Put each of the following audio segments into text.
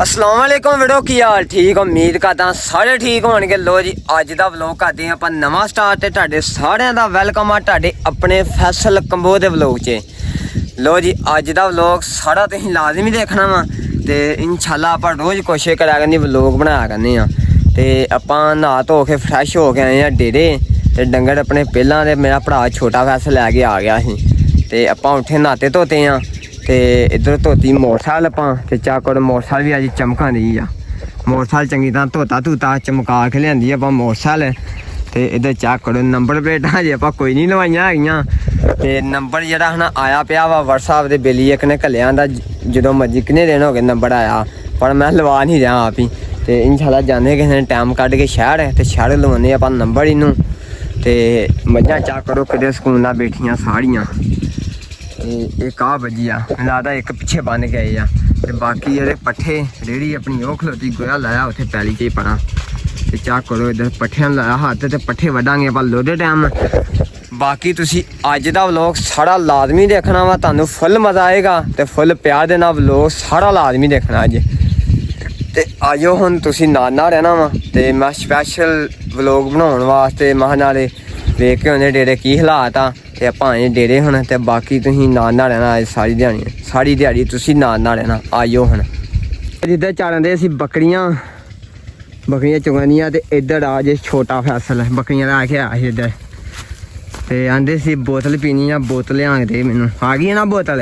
अस्सलाम वालेकुम वीडियो की हाल ठीक उम्मीद करदा सारे ठीक होणगे। लो जी अज दा व्लॉग करदे आपां नवां स्टार्ट ते तुहाडे सारिਆਂ दा वेलकम आ तुहाडे अपने फैसल कंबो दे व्लॉग च। लो जी अज दा व्लॉग सारा तुसीं लाजमी देखना वा ते इंशाल्लाह आपां रोज़ कोशिश करा करनी व्लॉग बनाया करने आ। ते आपां नहा धो के फ्रैश हो के आए आ डेरे ते डंगर अपने पहलां ते मेरा भरा छोटा फैसल लैके आ गया सी ते आपां उठे नहाते धोते आ ते इधर धोती मोटरसाइकिल आपां ते चाकर मोटरसाइकिल भी अज चमकां दी आ। मोटरसाइकिल चंगी तरह धोता धूता चमका के लियांदी आपां मोटरसाइकिल ते इधर चेक करो नंबर प्लेटां अजे आपां कोई नहीं लवाइयां हैगियां ते नंबर जेह्ड़ा हना आया पिया वा व्हाट्सएप ते बेली इक ने घल्लेआ आंदा जदों मर्जी किन्ने दिन हो गए नंबर आया पर मैं लवा नहीं रहा आप ही ते इंशाल्लाह जाने किसी दिन टाइम कड्ढ के शहर ते शहर लवाने आपां नंबर इनू ते मझां चेक करो किते सकून नाल बैठियां सारियां। एक आ बजी आ मैं लगदा एक पिछे बन गए आ ते बाकी जेह्ड़े पट्ठे रेड़ी अपनी ओह् खलोती गोया लाया उत्थे पैली च पड़ा ते चेक करो इधर पट्ठियां लाया हत्थ ते पट्ठे वड्डांगे पर लोहदे टाइम। बाकी तुसी अज दा व्लॉग सारा लाजमी देखना वा तुहानू फुल मजा आएगा ते फुल प्यार देना व्लॉग सारा लाजमी देखना अज ते आजो हुण तुसी नाना रहना वा ते मैं स्पैशल व्लॉग बनाउण वास्ते महा नाले वेख के होने डेरे की हालात आ ते आपां आए डेरे हुण ते बाकी तुसीं नाना रहना अज सारी दिहाड़ी तुसी नाना रहना आजो हुण। जिद्धर चारण दे असीं बकरियां चुगानियां ते इधर आ जे छोटा फैसल बकरियां लै के आया इधर ते आंदे सी बोतल पीनी आ बोतल आंदे मैनू आ गई ना बोतल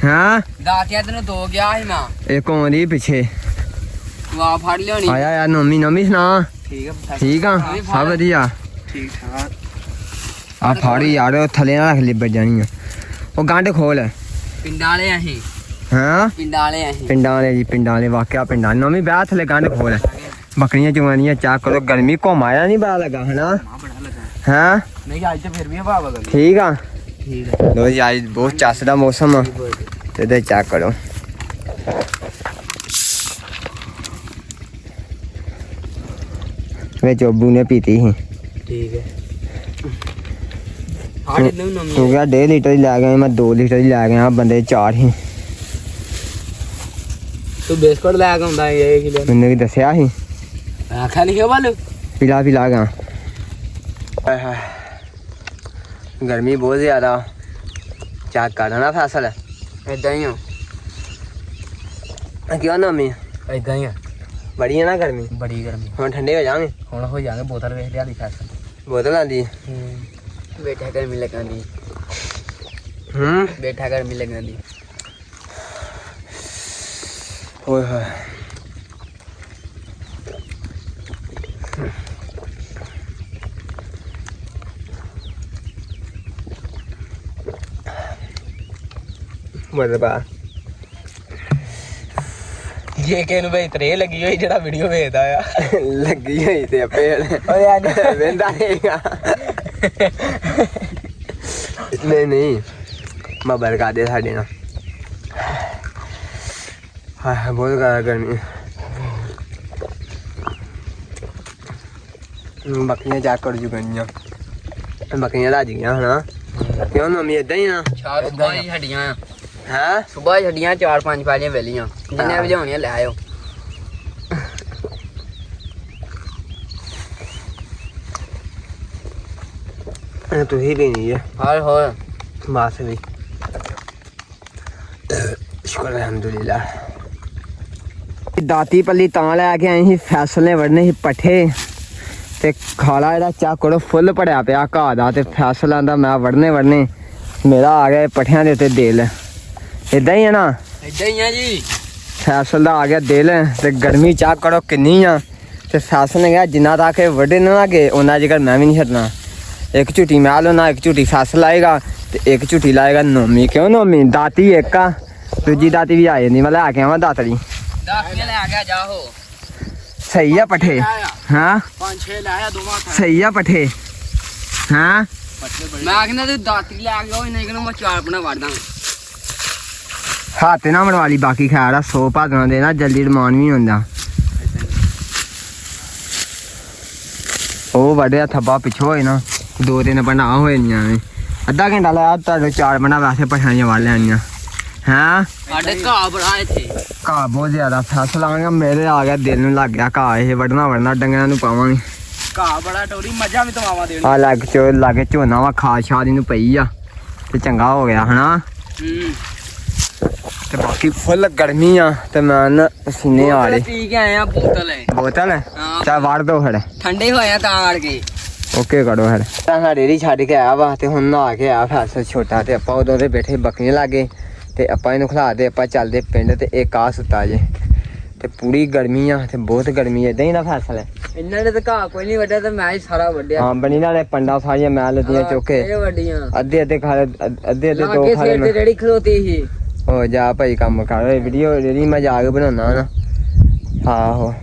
हाँ दातिया तेन दो गया ही मैं एक होंदी पिछे वाह फड़ लियोनी आया यार नोमी सुना ठीक आ सब वधिया ठीक ठाक आ फाड़ी यार थले ना रख लिबड़ जानी ओ गंढ खोल पिंडां वाले अहीं हाँ पिंडां वाले जी पिंडां वाले वाकया पिंडां नोमी बैठ थले गंढ खोल बकरियां चुगानियां चेक करो गर्मी घुम आया नहीं पता लगा है ना हाँ नहीं आज तो फिर भी हवा बदल ठीक आ ठीक है लो जी आज बहुत चस दा मौसम आ ते इधर चेक करो वे चोबू ने पीती ही ठीक है हां तू क्या 1.5 लीटर ही लै गया मैं 2 लीटर ही लै गया बंदे 4 ही तू बिस्कुट लै के आंदा ये किलो मैंने भी दसिया ही आखा नहीं हो बालू पिला गा गर्मी बहुत ज्यादा चेक करना फसल इदां ही क्यों नमी इदां ही बड़ी है ना गर्मी बड़ी गर्मी हम ठंडे हो जाएंगे हुण हो जाएंगे बोतल वेख लिया दी फसल बोतल आंदी बैठा गर्मी लगांदी बैठा गर्मी लगांदी ओए होए मरबा ये केनु भाई त्रे लगी हुई जेड़ा वीडियो भेजदा आ लगी हुई ते पेड़ ओए यार वेंदा रहेगा नहीं मैं बरका दे साडे ना हाँ बहुत ज्यादा गर्मी बकरियां चेक कर चुकी बकरियां रज गई है क्यों मम्मी इदा ही ना सुबह ही हड्डियां हैं सुबह हड्डियां 4-5 पालियां वेलियां जिन्ने वजाउणियां ले आयो तू ही भी नहीं है हाल हो बस भी शुक्र अल्हम्दुलिल्लाह दाती पल्ली तां लैके आए ही फैसले वड़ने ही पट्ठे ते खाला जेह्ड़ा चेक करो फुल भड़िया पिया घाऽ दा ते फैसल आंदा मैं वड़ने मेरा आ गया पट्ठियां दे उत्ते दिल इदां ही है ना इदां ही है जी फैसल दा आ गया दिल ते गर्मी चेक करो किन्नी आ ते फैसल ने कहा जिन्ना तक वड्डे ना गए उन्ना जेकर मैं भी नहीं छड्डना एक झूठी मैं लाना एक झूठी फैसल लाएगा ते एक झूठी लाएगा नोमी क्यों नोमी दाती एक आ दूजी दाती भी आ जांदी मैं लै के आवां दातरी दातियां ले आ गया जाओ सही है पट्ठे हाँ 5-6 लाया दोवां सही है पट्ठे हाँ मैं आखना तू दाती ले आ गया नहीं कहना मैं 4 बना वड़ दा हाथ ना मरवाली बाकी खैर आ 100 भादना देना जल्दी रमान भी होंदा ਉਹ ਵੱਡਿਆ ਥੱਬਾ ਪਿੱਛੋਂ ਹੋਏ ਨਾ 2-3 ਬਣਾ ਹੋਏ ਨਹੀਂ ਐਵੇਂ ਅੱਧਾ ਘੰਟਾ ਲਾਇਆ ਤੁਹਾਡੇ 4 ਬਣਾ ਵੈਸੇ ਪਛਾਣੀਆਂ ਵਾਲ ਲੈਣੀਆਂ ਹਾਂ ਸਾਡੇ ਘਾਹ ਬੜਾ ਇੱਥੇ ਘਾਹ ਬਹੁਤ ਜ਼ਿਆਦਾ ਫਸਲ ਆਂਗਾ ਮੇਰੇ ਆ ਗਿਆ ਦਿਲ ਨੂੰ ਲੱਗ ਗਿਆ ਘਾਹ ਇਹ ਵੜਨਾ ਡੰਗਰਾਂ ਨੂੰ ਪਾਵਾਂਗੇ ਘਾਹ ਬੜਾ ਟੋਰੀ ਮੱਝਾਂ ਵੀ ਤਵਾਵਾ ਦੇਣੀ ਆ ਲੱਗ ਝੋਨਾ ਵਾ ਖਾਦ ਛਾਦ ਇਹਨੂੰ ਪਈ ਆ ਤੇ ਚੰਗਾ ਹੋ ਗਿਆ ਹਨਾ ਤੇ ਬਾਕੀ ਫੁੱਲ ਗਰਮੀ ਆ ਤੇ ਮੈਂ ਨਾ ਪਸੀਨੇ ਆ ਰਹੇ ਪੀ ਕੇ ਆਏ ਆ ਬੋਤਲ ਹਾਂ ਚਾ ਵੜ ਦੋ ਫਿਰ ਠੰਡੇ ਹੋਏ ਆ ਤਾਂ ਕਰਕੇ ਓਕੇ ਕਰੋ ਫਿਰ ਤਾਂ ਰੇੜੀ ਛੱਡ ਕੇ ਆਇਆ ਵਾ ਤੇ ਹੁਣ ਨਹਾ ਕੇ ਆਇਆ ਫੈਸਲ ਛੋਟਾ ਤੇ ਆਪਾਂ ਉਦੋਂ ਦੇ ਬੈਠੇ ਬੱਕਰੀਆਂ ਲਾਗੇ ਤੇ ਆਪਾਂ ਇਹਨੂੰ ਖਿਲਾ ਦੇ ਆਪਾਂ ਚੱਲਦੇ ਪਿੰਡ ਤੇ ਇੱਕ ਆ ਸੁੱਤਾ ਜੇ ਤੇ ਪੂਰੀ ਗਰਮੀ ਆ ਤੇ ਬਹੁਤ ਗਰਮੀ ਏਦਾਂ ਹੀ ਨਾ ਫੈਸਲ ਇਹਨਾਂ ਨੇ ਤਾਂ ਘਾਹ ਕੋਈ ਨਹੀਂ ਵੱਢਿਆ ਤੇ ਮੈਂ ਹੀ ਸਾਰਾ ਵੱਢਿਆ ਹਾਂ ਬਣੀ ਨਾਲੇ ਪੰਡਾ ਸਾਰੀਆਂ ਮੈਂ ਲੱਦੀਆਂ ਚੁੱਕੇ ਇਹ ਵੱਡੀਆਂ ਅੱਧੇ ਦੋ ਖਾ ਤੇ ਰੇੜੀ ਖਲੋਤੀ ਸੀ ਹੋ ਜਾ ਭਾਈ ਕੰਮ ਕਰ ਵੀਡੀਓ ਜਿਹੜੀ ਮੈਂ ਜਾ ਕੇ ਬਣਾਉਣਾ ਨਾ ਆਹੋ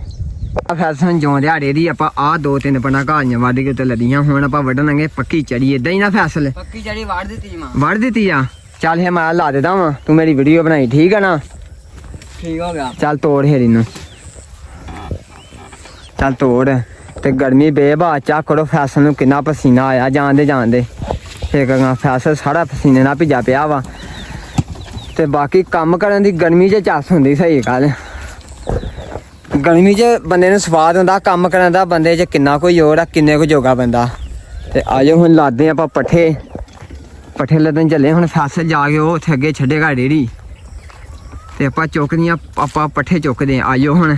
ਆ ਫੈਸਲ ਜਿਉਂ ਦਿਹਾੜੇ ਦੀ ਆਪਾਂ ਆ 2-3 ਪੰਡਾ ਘਾਲੀਆਂ ਵੱਢ ਕੇ ਤੇ ਲੱਦੀਆਂ ਹੁਣ ਆਪਾਂ ਵੱਢਣਾਂਗੇ ਪੱਕੀ ਚੜੀ ਏਦਾਂ ਹੀ ਨਾ ਫੈਸਲ ਪੱਕੀ ਚੜੀ ਵੱਢ ਦਿੱਤੀ ਮਾਂ ਵੱਢ ਦਿੱਤੀ ਆ ਚੱਲ ਇਹ ਮੈਂ ਲਾ ਦੇਦਾ ਵਾਂ ਤੂੰ ਮੇਰੀ ਵੀਡੀਓ ਬਣਾਈ ਠੀਕ ਆ ਨਾ ਠੀਕ ਹੋ ਗਿਆ ਚੱਲ ਤੋੜ ਹੇਰੀ ਨੂੰ ਚੱਲ ਤੋੜ ਤੇ ਗਰਮੀ ਬੇਬਾ ਚਾ ਕਰੋ ਫੈਸਲ ਨੂੰ ਕਿੰਨਾ ਪਸੀਨਾ ਆਇਆ ਜਾਂਦੇ ਇੱਕ ਫੈਸਲ ਸਾਰਾ ਪਸੀਨੇ ਨਾਲ ਭਿੱਜਾ ਪਿਆ ਵਾ ਤੇ ਬਾਕੀ ਕੰਮ ਕਰਨ ਦੀ ਗਰਮੀ 'ਚ ਚੱਸ ਹੁੰਦੀ ਸਹੀ ਗੱਲ ਗਰਮੀ 'ਚ ਬੰਦੇ ਨੂੰ ਸਵਾਦ ਹੁੰਦਾ ਕੰਮ ਕਰਨ ਦਾ ਬੰਦੇ 'ਚ ਕਿੰਨਾ ਕੋਈ ਜ਼ੋਰ ਆ ਕਿੰਨੇ ਕੁ ਜੋਗਾ ਬੰਦਾ ਤੇ ਆਜੋ ਹੁਣ ਲਾਦੇ ਆਪਾਂ ਪੱਠੇ ਲੱਦਣ ਚੱਲੇ ਹੁਣ ਫੈਸਲ ਜਾ ਕੇ ਉਹ ਉੱਥੇ ਅੱਗੇ ਛੱਡੇਗਾ ਡੇਰੀ ਤੇ ਆਪਾਂ ਚੁੱਕਦੀਆਂ ਆਪਾਂ ਪੱਠੇ ਚੁੱਕਦੇ ਆਜੋ ਹੁਣ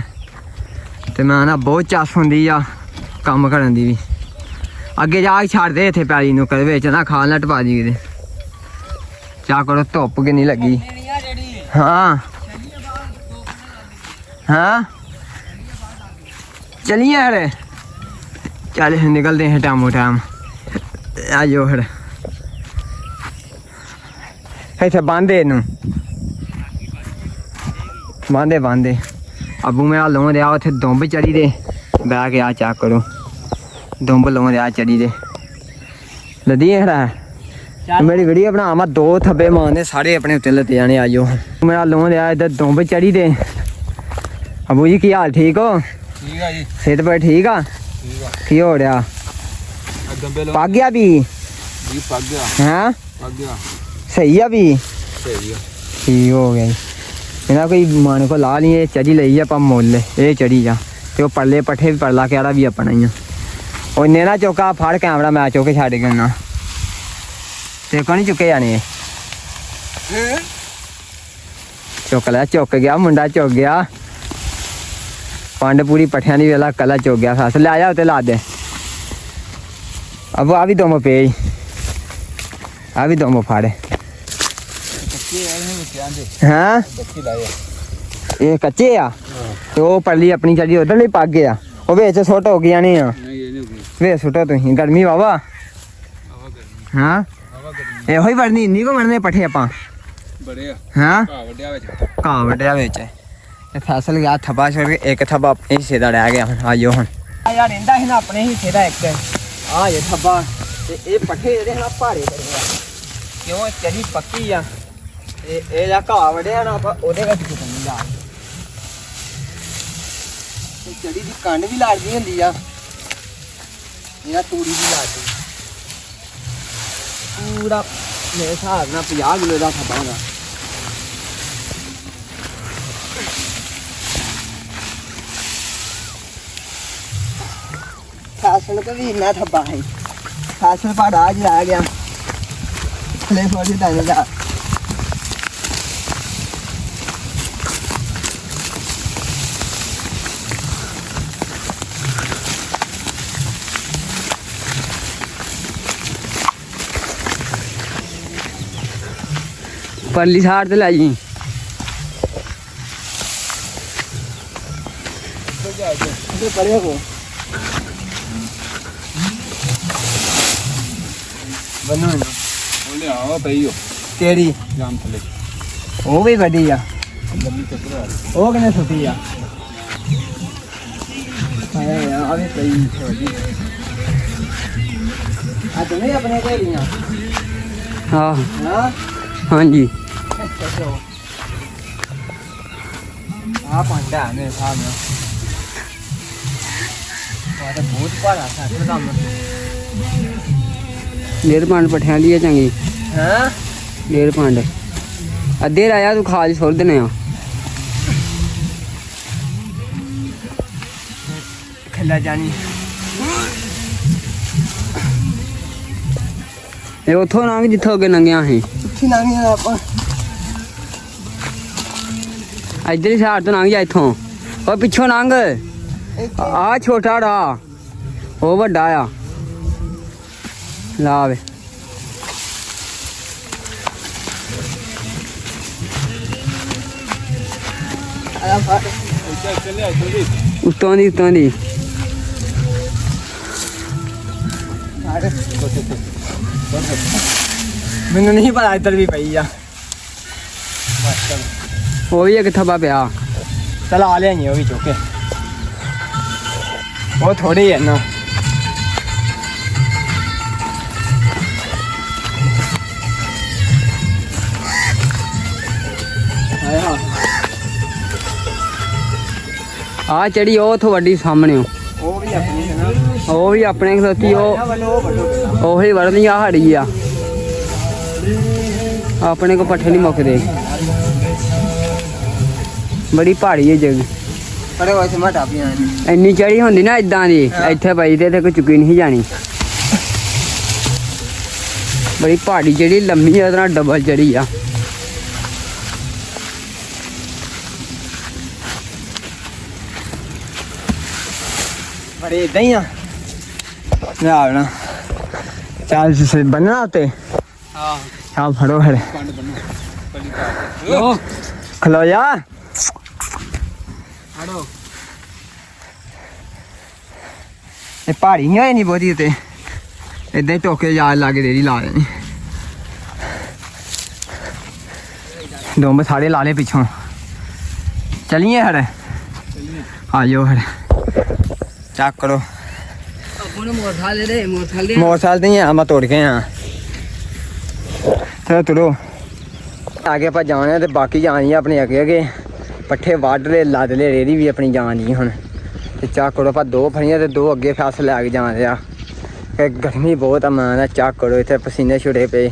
ਤੇ ਮੈਂ ਨਾ ਬਹੁਤ ਚੱਸ ਹੁੰਦੀ ਆ ਕੰਮ ਕਰਨ ਦੀ ਵੀ ਅੱਗੇ ਜਾ ਕੇ ਛੱਡ ਦੇ ਇੱਥੇ ਪੈਲੀ ਨੂੰ ਕਦੇ ਵਿੱਚ ਨਾ ਖਾਲ ਨਾ ਟਪਾ ਦੀ ਕਿਤੇ ਚਾ ਕਰੋ ਧੁੱਪ ਕਿੰਨੀ ਲੱਗੀ ਹਾਂ ਚਲੀਏ ਯਾਰ ਚੱਲ ਨਿਕਲਦੇ ਹਾਂ ਟਾਈਮ ਆਜੋ ਫਿਰ ਇੱਥੇ ਬਾਂਦੇ ਇਹਨੂੰ ਬਾਂਦੇ ਅੱਬੂ ਮੇਰਾ ਲੋਂ ਰਿਹਾ ਉੱਥੇ ਦੁੰਬ ਚੜੀ ਦੇ ਬਹਿ ਕੇ ਆ ਚੈੱਕ ਕਰੋ ਦੁੰਬ ਲੋਂ ਰਿਹਾ ਚੜੀ ਦੇ ਲੱਦੀ ਹੈ ਮੇਰੀ ਵੀਡੀਓ ਬਣਾ ਮੈਂ 2 ਥੱਬੇ ਮਾਰਨੇ ਸਾਰੇ ਆਪਣੇ ਉੱਤੇ ਲੱਤੇ ਜਾਣੇ ਆਜੋ ਮੇਰਾ ਲੋਂ ਰਿਹਾ ਇੱਧਰ ਦੁੰਬ ਚੜੀ ਦੇ ਅੱਬੂ ਜੀ ਕੀ ਹਾਲ ਠੀਕ ਹੋ ਠੀਕ ਆ ਜੀ ਸਿਹਤ ਪੈ ਠੀਕ ਆ ਕੀ ਹੋ ਰਿਹਾ ਪੱਗ ਗਿਆ ਵੀ ਪੱਗ ਗਿਆ ਹਾਂ ਪੱਗ ਗਿਆ ਸਹੀ ਆ ਵੀ ਸਹੀ ਆ ਠੀਕ ਹੋ ਗਿਆ ਜੀ ਇਹਨਾਂ ਕੋਈ ਮਨ ਕੋ ਲਾ ਲਈ ਇਹ ਚੜੀ ਲਈ ਆਪਾਂ ਮੁੱਲ ਇਹ ਚੜੀ ਜਾ ਤੇ ਉਹ ਪਰਲੇ ਪੱਠੇ ਵੀ ਪਰਲਾ ਕਿਹੜਾ ਵੀ ਆਪਣਾ ਹੀ ਆ ਉਹ ਇੰਨੇ ਨਾ ਚੁੱਕਾ ਫੜ ਕੈਮਰਾ ਮੈਂ ਚੁੱਕ ਕੇ ਛੱਡ ਕੇ ਨਾ ਤੇ ਕੋ ਨਹੀਂ ਚੁੱਕੇ ਜਾਣੇ ਚੁੱਕ ਗਿਆ ਮੁੰਡਾ ਚੁੱਕ ਗਿਆ ਪੰਡ ਪੂਰੀ ਪੱਠਿਆਂ ਦੀ ਵੇਲਾ ਕੱਲਾ ਚੁੱਕ ਗਿਆ ਫਸ ਲੈ ਆਇਆ ਉੱਤੇ ਲਾ ਦੇ ਅਬ ਆ ਵੀ ਦੋ ਪੇ ਆ ਵੀ ਦੋ ਫਾੜੇ ਹਾਂ ਇਹ ਕੱਚੇ ਆ ਤੇ ਉਹ ਪਰਲੀ ਆਪਣੀ ਚੜੀ ਉਧਰ ਲਈ ਪੱਗ ਗਿਆ ਉਹ ਵਿੱਚ ਸੁੱਟ ਹੋ ਗਈਆਂ ਨੇ ਆ ਵੇ ਸੁੱਟੋ ਤੁਸੀਂ ਗਰਮੀ ਵਾਵਾ ਹਾਂ ਇਹੋ ਹੀ ਵੜਨੀ ਇੰਨੀ ਕੋ ਵੜਨੇ ਪੱਠੇ ਆਪਾਂ ਬੜੇ ਆ ਹਾਂ ਘਾਹ ਵੱਢਿਆ ਵਿੱਚ ਤੇ ਫਸਲ ਗਿਆ ਥੱਬਾ ਛੱਡ ਕੇ ਇੱਕ ਥੱਬਾ ਆਪਣੇ ਹਿੱਸੇ ਦਾ ਰਹਿ ਗਿਆ ਹੁਣ ਆਜੋ ਹੁਣ ਆ ਯਾਰ ਰਹਿੰਦਾ ਸੀ ਨਾ ਆਪਣੇ ਹਿੱਸੇ ਦਾ ਇੱਕ ਆ ਜੇ ਥੱਬਾ ਤੇ ਇਹ ਪੱਠੇ ਜਿਹੜੇ ਹਨ ਭਾਰੇ ਬੜੇ ਆ ਕਿਉਂ ਚੜੀ ਪੱਕੀ ਆ ਇਹ ਜਿਹੜਾ ਘਾਹ ਵੜਿਆ ਨਾ ਆਪਾਂ ਉਹਦੇ ਵਿੱਚ ਕਿਤਨੀ ਜਾ ਤੇ ਚੜੀ ਦੀ ਕੰਡ ਵੀ ਲਾੜਦੀ ਹੁੰਦੀ ਆ ਇਹਨਾਂ ਤੂੜੀ ਵੀ ਲਾੜਦੀ ਪੂਰਾ ਮੇਰੇ ਹਿਸਾਬ ਨਾਲ 50 ਕਿਲੋ ਦਾ ਥੱਬਾ ਹੁੰਦਾ ਫੈਸਲ ਕੋ ਵੀ ਇੰਨਾ ਥੱਬਾ ਹੈ ਫੈਸਲ ਪਹਾੜਾ ਅੱਜ ਆ ਗਿਆ ਲੈ ਫੋੜੀ ਦਾ ਜਾ परली साइड ला जी परे को बनो बोले आओ भईयो केड़ी जाम थले ओ भी बड़ी आ ओ कने सुती आ आया यार अबे सही छोड़ी आ तुम्हें अपने को लिया हां हां हां जी आप अंडा मेरे सामने तो बहुत बड़ा था काम डेढ़ पांड पठिया लिए चंगी हां 1.5 पांड ਅੱਧੇ ਰਾਇਆ ਤੂੰ ਖਾਲ ਛੋੜ ਦੇਣੇ ਆ ਖੱਲਾ ਜਾਣੀ ਇਹ ਉੱਥੋਂ ਲੰਘ ਜਿੱਥੋਂ ਅੱਗੇ ਲੰਘਿਆ ਸੀ ਉੱਥੇ ਲੰਘ ਜਾਣਾ ਆਪਾਂ ਇੱਧਰ ਹੀ ਸਾਈਡ ਤੋਂ ਲੰਘ ਜਾ ਇੱਥੋਂ ਉਹ ਪਿੱਛੋਂ ਲੰਘ ਆ ਛੋਟਾ ਰਾ ਉਹ ਵੱਡਾ ਆ ਲਾ ਵੇ ਉੱਤੋਂ ਦੀ ਮੈਨੂੰ ਨਹੀਂ ਪਤਾ ਇੱਧਰ ਵੀ ਪਈ ਆ ਉਹ ਵੀ ਇੱਕ ਥੱਬਾ ਪਿਆ ਚਲ ਆ ਲਿਆਈ ਉਹ ਵੀ ਚੁੱਕ ਕੇ ਉਹ ਥੋੜੀ ਹੈ ਨਾ ਆ ਚੜੀ ਉਹ ਉੱਥੋਂ ਵੱਡੀ ਸਾਹਮਣੇ ਉਹ ਵੀ ਆਪਣੀ ਹੈ ਨਾ ਉਹ ਵੀ ਆਪਣੇ ਖਲੋਤੀ ਉਹ ਉਹੀ ਵੜਨੀ ਆ ਹੜੀ ਆ ਆਪਣੇ ਕੋ ਪੱਠੇ ਨਹੀਂ ਮੁੱਕਦੇ ਬੜੀ ਪਹਾੜੀ ਹੈ ਜਗ੍ਹਾ ਬੜੇ ਵਾਇਸ ਮਟਾ ਪਿਆ ਨੇ ਇੰਨੀ ਚੜੀ ਹੁੰਦੀ ਨਾ ਇਦਾਂ ਦੀ ਇੱਥੇ ਪਈ ਤੇ ਕੋਈ ਚੁੱਕੀ ਨਹੀਂ ਜਾਣੀ ਬੜੀ ਪਹਾੜੀ ਜਿਹੜੀ ਲੰਮੀ ਆ ਉਹਦੇ ਨਾਲ ਡਬਲ ਚੜੀ ਆ ਬੜੇ ਇਦਾਂ ਹੀ ਆ ਨਾ ਨਾ ਚੱਲ ਸੇ ਬੰਨਣਾ ਤੇ ਹਾਂ ਹਾਂ ਫੜੋ ਫਿਰ ਕੰਡ ਬੰਨੋ ਲੋ ਖਲੋ ਜਾ ਹੜੋ ਇਹ ਪਹਾੜੀ ਨਹੀਂ ਹੋਈ ਨਹੀਂ ਬਹੁਤੀ ਤੇ ਇਦਾਂ ਹੀ ਟੋਕੇ ਯਾਦ ਲਾ ਕੇ ਰੇੜੀ ਲਾ ਦੇਣੀ ਡੋਂਬ ਸਾਰੇ ਲਾ ਲਏ ਪਿੱਛੋਂ ਚਲੀਏ ਹੜ ਆ ਜਾਓ ਹੜ ਚੱਕ ਕਰੋ ਆਪਾਂ ਨੂੰ ਮੋਟਰਸਾਈਕਲ ਦੇ ਮੋਟਰਸਾਈਕਲ ਨਹੀਂ ਆ ਮੈਂ ਤੋੜ ਕੇ ਆ ਚਲੋ ਤੁਰੋ ਆਗੇ ਆਪਾਂ ਜਾਣਾ ਤੇ ਬਾਕੀ ਜਾਣੀ ਆਪਣੀ ਅੱਗੇ ਪੱਠੇ ਵੱਢ ਲੈ ਲੱਦ ਲੈ ਰੇੜੀ ਵੀ ਆਪਣੀ ਜਾਣੀ ਹੁਣ ਤੇ ਚੱਕ ਕਰੋ ਆਪਾਂ 2 ਫੜੀਆਂ ਤੇ 2 ਅੱਗੇ ਫਸ ਲੈ ਕੇ ਜਾਣ ਰਿਹਾ ਕਿ ਗਰਮੀ ਬਹੁਤ ਆ ਮੈਂ ਚੱਕ ਕਰੋ ਇੱਥੇ ਪਸੀਨੇ ਛੁੱਟੇ ਪਏ